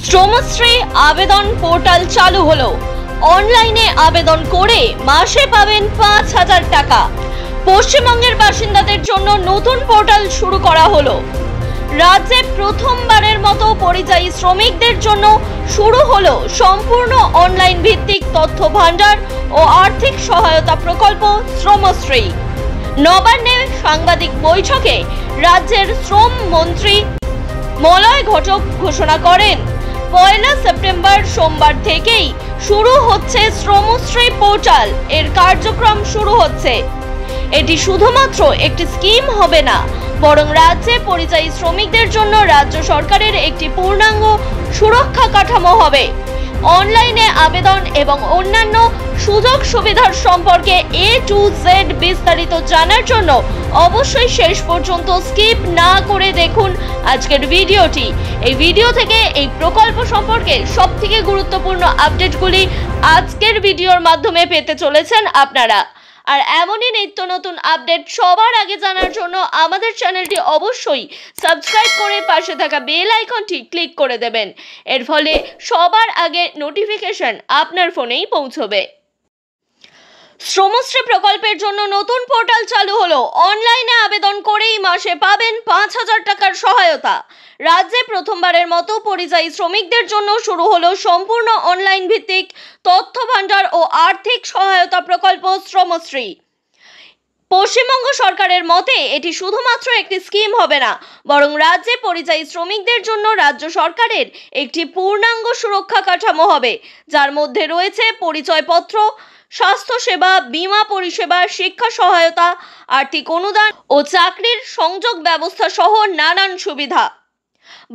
শ্রমশ্রী আবেদন পোর্টাল চালু হলো। অনলাইনে আবেদন করে মাসে পাবেন ৫,০০০ টাকা। পশ্চিমবঙ্গের বাসিন্দাদের জন্য নতুন পোর্টাল শুরু করা হলো। রাজ্যে প্রথমবারের মতো পরিযায়ী শ্রমিকদের জন্য শুরু হলো সম্পূর্ণ অনলাইন ভিত্তিক তথ্য ভান্ডার ও আর্থিক সহায়তা প্রকল্প শ্রমশ্রী। নবান্নে সাংবাদিক বৈঠকে রাজ্যের শ্রম মন্ত্রী মলয় ঘটক ঘোষণা করেন, ১ সেপ্টেম্বর সোমবার থেকেই শুরু হচ্ছে শ্রমশ্রী পোর্টাল। এর কার্যক্রম শুরু হচ্ছে। এটি শুধুমাত্র একটি স্কিম হবে না, বরং রাজ্যে পরিযায়ী শ্রমিকদের জন্য রাজ্য সরকারের একটি পূর্ণাঙ্গ সুরক্ষা কাঠামো হবে। অনলাইনে আবেদন এবং অন্যান্য সুযোগ সুবিধার সম্পর্কে A to Z বিস্তারিত জানার জন্য অবশ্যই শেষ পর্যন্ত স্কিপ না করে দেখুন আজকের ভিডিওটি। এই ভিডিও থেকে এই প্রকল্প সম্পর্কে সবথেকে গুরুত্বপূর্ণ আপডেটগুলি আজকের ভিডিওর মাধ্যমে পেতে চলেছেন আপনারা। আর এমনই নিত্য নতুন আপডেট সবার আগে জানার জন্য আমাদের চ্যানেলটি অবশ্যই সাবস্ক্রাইব করে পাশে থাকা বেল আইকনটি ক্লিক করে দেবেন। এর ফলে সবার আগে নোটিফিকেশন আপনার ফোনেই পৌঁছবে। শ্রমশ্রী প্রকল্পের জন্য নতুন পোর্টাল চালু হলো। অনলাইনে আবেদন করেই মাসে পাবেন ৫,০০০ টাকার সহায়তা। রাজ্যে প্রথমবারের মতো পরিযায়ী শ্রমিকদের জন্য শুরু হলো সম্পূর্ণ অনলাইন ভিত্তিক তথ্য ভান্ডার ও আর্থিক সহায়তা প্রকল্প শ্রমশ্রী। পশ্চিমবঙ্গ সরকারের মতে এটি শুধুমাত্র একটি স্কিম হবে না, বরং রাজ্যে পরিযায়ী শ্রমিকদের জন্য রাজ্য সরকারের একটি পূর্ণাঙ্গ সুরক্ষা কাঠামো হবে, যার মধ্যে রয়েছে পরিচয়পত্র, স্বাস্থ্যসেবা, বীমা পরিষেবা, শিক্ষা সহায়তা, আর্থিক অনুদান ও চাকরির সংযোগ ব্যবস্থা সহ নানান সুবিধা।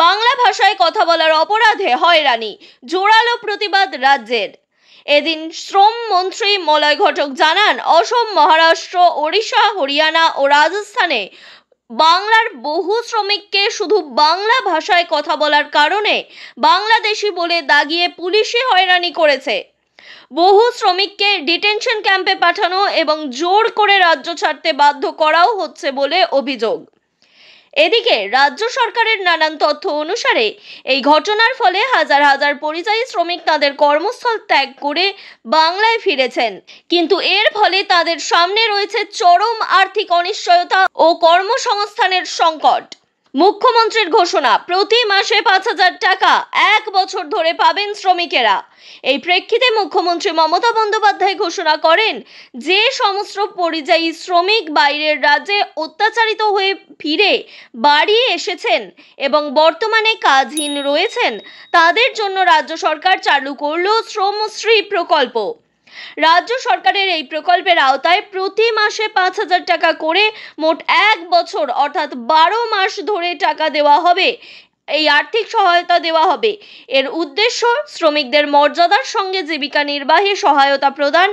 বাংলা ভাষায় কথা বলার অপরাধে হয়রানি, জোরালো প্রতিবাদ রাজ্যের। এদিন শ্রম মন্ত্রী মলয় ঘটক জানান, অসম, মহারাষ্ট্র, ওড়িশা, হরিয়ানা ও রাজস্থানে বাংলার বহু শ্রমিককে শুধু বাংলা ভাষায় কথা বলার কারণে বাংলাদেশি বলে দাগিয়ে পুলিশি হয়রানি করেছে। বহু শ্রমিককে ডিটেনশন ক্যাম্পে পাঠানো এবং জোর করে রাজ্য ছাড়তে বাধ্য করাও হচ্ছে বলে অভিযোগ। এদিকে রাজ্য সরকারের নানান তথ্য অনুসারে এই ঘটনার ফলে হাজার হাজার পরিযায়ী শ্রমিক তাদের কর্মস্থল ত্যাগ করে বাংলায় ফিরেছেন, কিন্তু এর ফলে তাদের সামনে রয়েছে চরম আর্থিক অনিশ্চয়তা ও কর্মসংস্থানের সংকট। মুখ্যমন্ত্রীর ঘোষণা, প্রতি মাসে ৫,০০০ টাকা ১ বছর ধরে পাবেন শ্রমিকেরা। এই প্রেক্ষিতে মুখ্যমন্ত্রী মমতা বন্দ্যোপাধ্যায় ঘোষণা করেন, যে সমস্ত পরিযায়ী শ্রমিক বাইরের রাজ্যে অত্যাচারিত হয়ে ফিরে বাড়ি এসেছেন এবং বর্তমানে কাজহীন রয়েছেন, তাদের জন্য রাজ্য সরকার চালু করল শ্রমশ্রী প্রকল্প। রাজ্য সরকারের এই প্রকল্পের আওতায় প্রতি মাসে ৫,০০০ টাকা করে মোট ১ বছর অর্থাৎ ১২ মাস ধরে টাকা দেওয়া হবে। এই আর্থিক সহায়তা দেওয়া হবে। এর উদ্দেশ্য শ্রমিকদের মর্যাদার সঙ্গে জীবিকা নির্বাহে সহায়তা প্রদান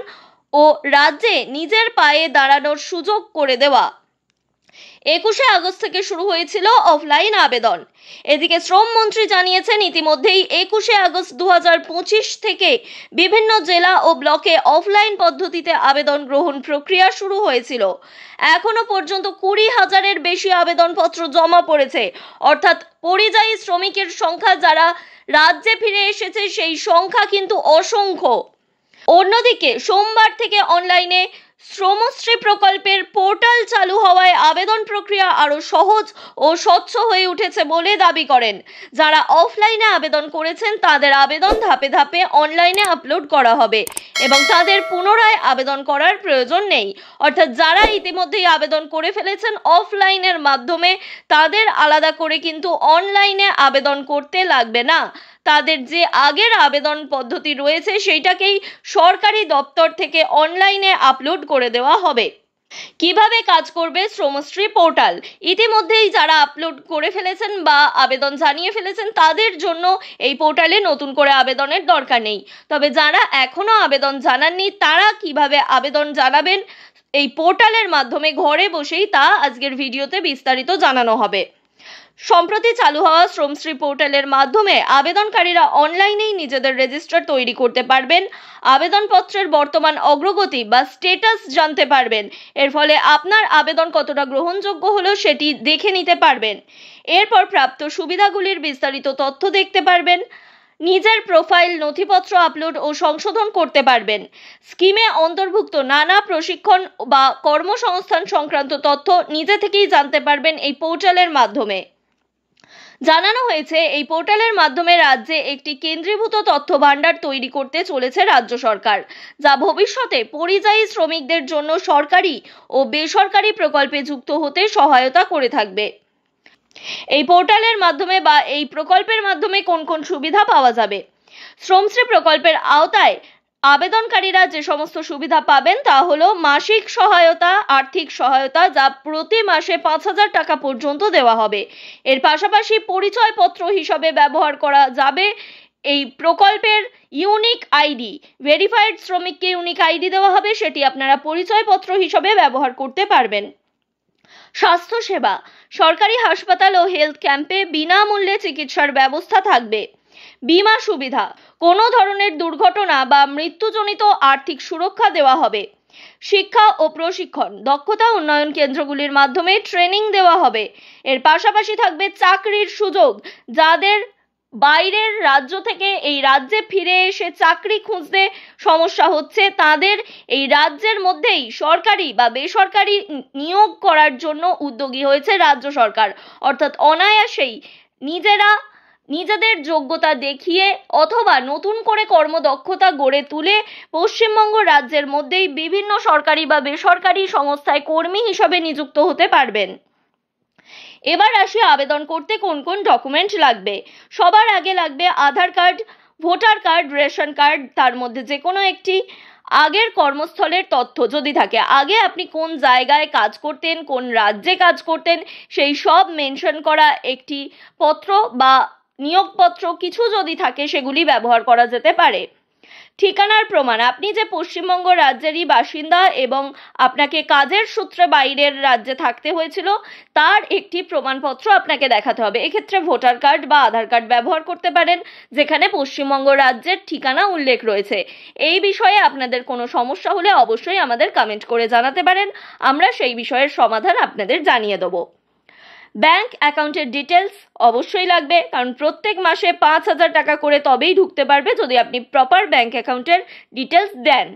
ও রাজ্যে নিজের পায়ে দাঁড়ানোর সুযোগ করে দেওয়া। ২১ আগস্ট থেকে শুরু হয়েছিল অফলাইন আবেদন। এদিকে শ্রম মন্ত্রী জানিয়েছেন, ইতিমধ্যেই ২১ আগস্ট ২০২৫ থেকে বিভিন্ন জেলা ও ব্লকে অফলাইন পদ্ধতিতে আবেদন গ্রহণ প্রক্রিয়া শুরু হয়েছিল। এখনো পর্যন্ত ২০,০০০-এর বেশি আবেদনপত্র জমা পড়েছে, অর্থাৎ পরিযায়ী শ্রমিকের সংখ্যা যারা রাজ্যে ফিরে এসেছে সেই সংখ্যা কিন্তু অসংখ্য। অন্যদিকে সোমবার থেকে অনলাইনে শ্রমশ্রী প্রকল্পের পোর্টাল চালু হওয়ায় আবেদন প্রক্রিয়া আরও সহজ ও স্বচ্ছ হয়ে উঠেছে বলে দাবি করেন। যারা অফলাইনে আবেদন করেছেন তাদের আবেদন ধাপে ধাপে অনলাইনে আপলোড করা হবে এবং তাদের পুনরায় আবেদন করার প্রয়োজন নেই। অর্থাৎ যারা ইতিমধ্যেই আবেদন করে ফেলেছেন অফলাইনের মাধ্যমে, তাদের আলাদা করে কিন্তু অনলাইনে আবেদন করতে লাগবে না। তাদের যে আগের আবেদন পদ্ধতি রয়েছে সেইটাকেই সরকারি দপ্তর থেকে অনলাইনে আপলোড করে দেওয়া হবে। কিভাবে কাজ করবে শ্রমশ্রী পোর্টাল? ইতিমধ্যেই যারা আপলোড করে ফেলেছেন বা আবেদন জানিয়ে ফেলেছেন তাদের জন্য এই পোর্টালে নতুন করে আবেদনের দরকার নেই। তবে যারা এখনো আবেদন জানাননি তারা কিভাবে আবেদন জানাবেন এই পোর্টালের মাধ্যমে ঘরে বসেই তা আজকের ভিডিওতে বিস্তারিত জানানো হবে। সম্প্রতি চালু হওয়া শ্রমশ্রী পোর্টালের মাধ্যমে আবেদনকারীরা অনলাইনেই নিজেদের রেজিস্টার তৈরি করতে পারবেন, আবেদনপত্রের বর্তমান অগ্রগতি বা স্ট্যাটাস জানতে পারবেন। এর ফলে আপনার আবেদন কতটা গ্রহণযোগ্য হলো সেটি দেখে নিতে পারবেন। এরপর প্রাপ্ত সুবিধাগুলির বিস্তারিত তথ্য দেখতে পারবেন। নিজের প্রোফাইল নথিপত্র আপলোড ও সংশোধন করতে পারবেন। স্কিমে অন্তর্ভুক্ত নানা প্রশিক্ষণ বা কর্মসংস্থান সংক্রান্ত তথ্য নিজে থেকেই জানতে পারবেন এই পোর্টালের মাধ্যমে। জানানো হয়েছে, এই পোর্টালের মাধ্যমে রাজ্যে একটি কেন্দ্রীভূত তথ্য ভাণ্ডার তৈরি করতে চলেছে রাজ্য সরকার, যা ভবিষ্যতে পরিযায়ী শ্রমিকদের জন্য সরকারি ও বেসরকারি প্রকল্পে যুক্ত হতে সহায়তা করে থাকবে। এই পোর্টালের মাধ্যমে বা এই প্রকল্পের মাধ্যমে কোন কোন সুবিধা পাওয়া যাবে? শ্রমশ্রী প্রকল্পের আওতায় আবেদনকারীরা যে সমস্ত সুবিধা পাবেন তা হলো মাসিক সহায়তা, আর্থিক সহায়তা, যা প্রতি মাসে 5,000 টাকা পর্যন্ত দেওয়া হবে। এর পাশাপাশি পরিচয়পত্র হিসাবে ব্যবহার করা যাবে এই প্রকল্পের ইউনিক আইডি। ভেরিফাইড শ্রমিককে ইউনিক আইডি দেওয়া হবে, সেটি আপনারা পরিচয়পত্র হিসাবে ব্যবহার করতে পারবেন। স্বাস্থ্যসেবা, সরকারি হাসপাতাল ও হেলথ ক্যাম্পে বিনামূল্যে চিকিৎসার ব্যবস্থা থাকবে। বীমা সুবিধা, কোনো ধরনের দুর্ঘটনা বা মৃত্যুজনিত আর্থিক সুরক্ষা দেওয়া হবে। শিক্ষা ও প্রশিক্ষণ, দক্ষতা উন্নয়ন কেন্দ্রগুলির মাধ্যমে ট্রেনিং দেওয়া হবে। এর পাশাপাশি থাকবে চাকরির সুযোগ। যাদের বাইরের রাজ্য থেকে এই রাজ্যে ফিরে এসে চাকরি খুঁজতে সমস্যা হচ্ছে, তাদের এই রাজ্যের মধ্যেই সরকারি বা বেসরকারি নিয়োগ করার জন্য উদ্যোগী হয়েছে রাজ্য সরকার। অর্থাৎ অনায়াসেই নিজেদের যোগ্যতা দেখিয়ে অথবা নতুন করে কর্মদক্ষতা গড়ে তুলে পশ্চিমবঙ্গ রাজ্যের মধ্যেই বিভিন্ন সরকারি বা বেসরকারি সংস্থায় কর্মী হিসাবে নিযুক্ত হতে পারবেন। এবার আসি আবেদন করতে কোন কোন ডকুমেন্ট লাগবে। সবার আগে লাগবে Aadhaar card, voter card, ration card, তার মধ্যে যে কোনো একটি, আগের কর্মস্থলের তথ্য যদি থাকে, আগে আপনি কোন জায়গায় কাজ করতেন, কোন রাজ্যে কাজ করতেন, সেই সব মেনশন করা একটি পত্র বা নিয়োগপত্র কিছু যদি থাকে সেগুলি ব্যবহার করা যেতে পারে। ঠিকানার প্রমাণ, আপনি যে পশ্চিমবঙ্গ রাজ্যেরই বাসিন্দা এবং আপনাকে কাজের সূত্রে বাইরের রাজ্যে থাকতে হয়েছিল, তার একটি প্রমাণপত্র আপনাকে দেখাতে হবে। এক্ষেত্রে ভোটার কার্ড বা আধার কার্ড ব্যবহার করতে পারেন, যেখানে পশ্চিমবঙ্গ রাজ্যের ঠিকানা উল্লেখ রয়েছে। এই বিষয়ে আপনাদের কোনো সমস্যা হলে অবশ্যই আমাদের কমেন্ট করে জানাতে পারেন, আমরা সেই বিষয়ের সমাধান আপনাদের জানিয়ে দেবো। ব্যাংক অ্যাকাউন্টের ডিটেলস অবশ্যই লাগবে, কারণ প্রত্যেক মাসে 5,000 টাকা করে তবেই ঢুকতে পারবে যদি আপনি প্রপার ব্যাংক অ্যাকাউন্টের ডিটেলস দেন।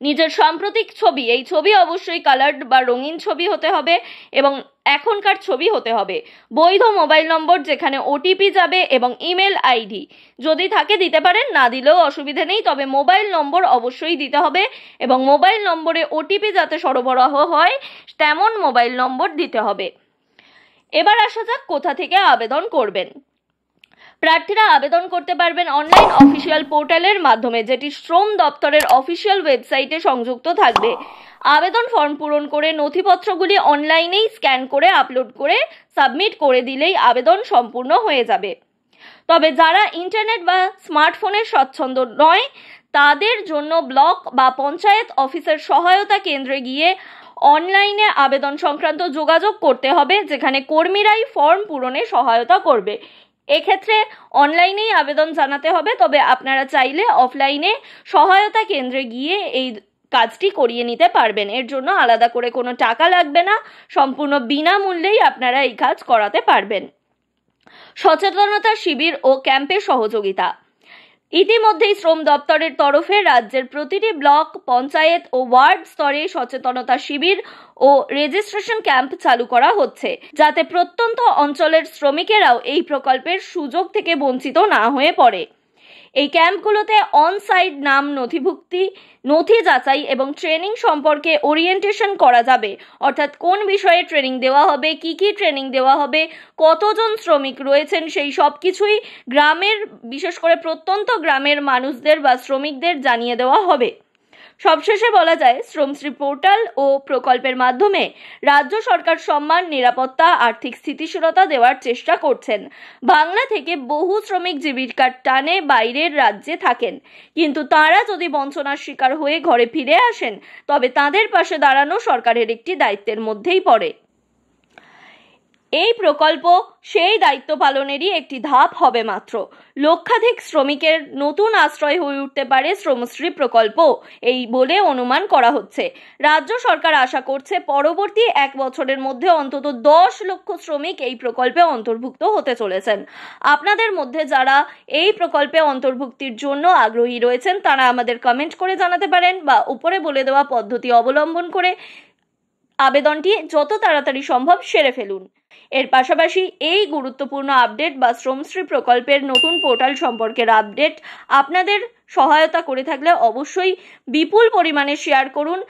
নিজের সাম্প্রতিক ছবি, এই ছবি অবশ্যই কালার্ড বা রঙিন ছবি হতে হবে এবং এখনকার ছবি হতে হবে। বৈধ মোবাইল নম্বর যেখানে ওটিপি যাবে এবং ইমেল আইডি যদি থাকে দিতে পারেন, না দিলেও অসুবিধা নেই, তবে মোবাইল নম্বর অবশ্যই দিতে হবে এবং মোবাইল নম্বরে ওটিপি যাতে সরবরাহ হয় তেমন মোবাইল নম্বর দিতে হবে। এবার আসা যাক কোথা থেকে আবেদন করবেন। প্রার্থীরা আবেদন করতে পারবেন অনলাইন অফিসিয়াল পোর্টালের মাধ্যমে, যেটি শ্রম দপ্তরের অফিসিয়াল ওয়েবসাইটে সংযুক্ত থাকবে। আবেদন ফর্ম পূরণ করে নথিপত্রগুলি অনলাইনেই স্ক্যান করে আপলোড করে সাবমিট করে দিলেই আবেদন সম্পূর্ণ হয়ে যাবে। তবে যারা ইন্টারনেট বা স্মার্টফোনের স্বচ্ছন্দ নয়, তাদের জন্য ব্লক বা পঞ্চায়েত অফিসের সহায়তা কেন্দ্রে গিয়ে অনলাইনে আবেদন সংক্রান্ত যোগাযোগ করতে হবে, যেখানে কর্মীরাই ফর্ম পূরণে সহায়তা করবে। এক্ষেত্রে অনলাইনেই আবেদন জানাতে হবে, তবে আপনারা চাইলে অফলাইনে সহায়তা কেন্দ্রে গিয়ে এই কাজটি করিয়ে নিতে পারবেন। এর জন্য আলাদা করে কোনো টাকা লাগবে না, সম্পূর্ণ বিনামূল্যেই আপনারা এই কাজ করাতে পারবেন। সচেতনতা শিবির ও ক্যাম্পের সহযোগিতা, ইতিমধ্যেই শ্রম দপ্তরের তরফে রাজ্যের প্রতিটি ব্লক, পঞ্চায়েত ও ওয়ার্ড স্তরে সচেতনতা শিবির ও রেজিস্ট্রেশন ক্যাম্প চালু করা হচ্ছে, যাতে প্রত্যন্ত অঞ্চলের শ্রমিকেরাও এই প্রকল্পের সুযোগ থেকে বঞ্চিত না হয়ে পড়ে। এই ক্যাম্পগুলোতে অন সাইট নাম নথিভুক্তি, নথি যাচাই এবং ট্রেনিং সম্পর্কে ওরিয়েন্টেশন করা যাবে। অর্থাৎ কোন বিষয়ে ট্রেনিং দেওয়া হবে, কি কি ট্রেনিং দেওয়া হবে, কতজন শ্রমিক রয়েছেন, সেই সব কিছুই গ্রামের, বিশেষ করে প্রত্যন্ত গ্রামের মানুষদের বা শ্রমিকদের জানিয়ে দেওয়া হবে। সবশেষে বলা যায়, শ্রমশ্রী পোর্টাল ও প্রকল্পের মাধ্যমে রাজ্য সরকার সম্মান, নিরাপত্তা, আর্থিক স্থিতিশীলতা দেওয়ার চেষ্টা করছেন। বাংলা থেকে বহু শ্রমিক জীবিকার টানে বাইরের রাজ্যে থাকেন, কিন্তু তারা যদি বঞ্চনার শিকার হয়ে ঘরে ফিরে আসেন, তবে তাদের পাশে দাঁড়ানো সরকারের একটি দায়িত্বের মধ্যেই পড়ে। এই প্রকল্প সেই দায়িত্ব পালনেরই একটি ধাপ হবে মাত্র। লক্ষাধিক শ্রমিকের নতুন আশ্রয় হয়ে উঠতে পারে শ্রমশ্রী প্রকল্প, এই বলে অনুমান করা হচ্ছে। রাজ্য সরকার আশা করছে পরবর্তী 1 বছরের মধ্যে অন্তত 10 লক্ষ শ্রমিক এই প্রকল্পে অন্তর্ভুক্ত হতে চলেছেন। আপনাদের মধ্যে যারা এই প্রকল্পে অন্তর্ভুক্তির জন্য আগ্রহী রয়েছেন তারা আমাদের কমেন্ট করে জানাতে পারেন বা উপরে বলে দেওয়া পদ্ধতি অবলম্বন করে আবেদনটি যত তাড়াতাড়ি সম্ভব সেরে ফেলুন। এর পাশাপাশি এই গুরুত্বপূর্ণ আপডেট বা শ্রমশ্রী প্রকল্পের নতুন পোর্টাল সম্পর্কের আপডেট আপনাদের সহায়তা করে থাকলে অবশ্যই বিপুল পরিমাণে শেয়ার করুন,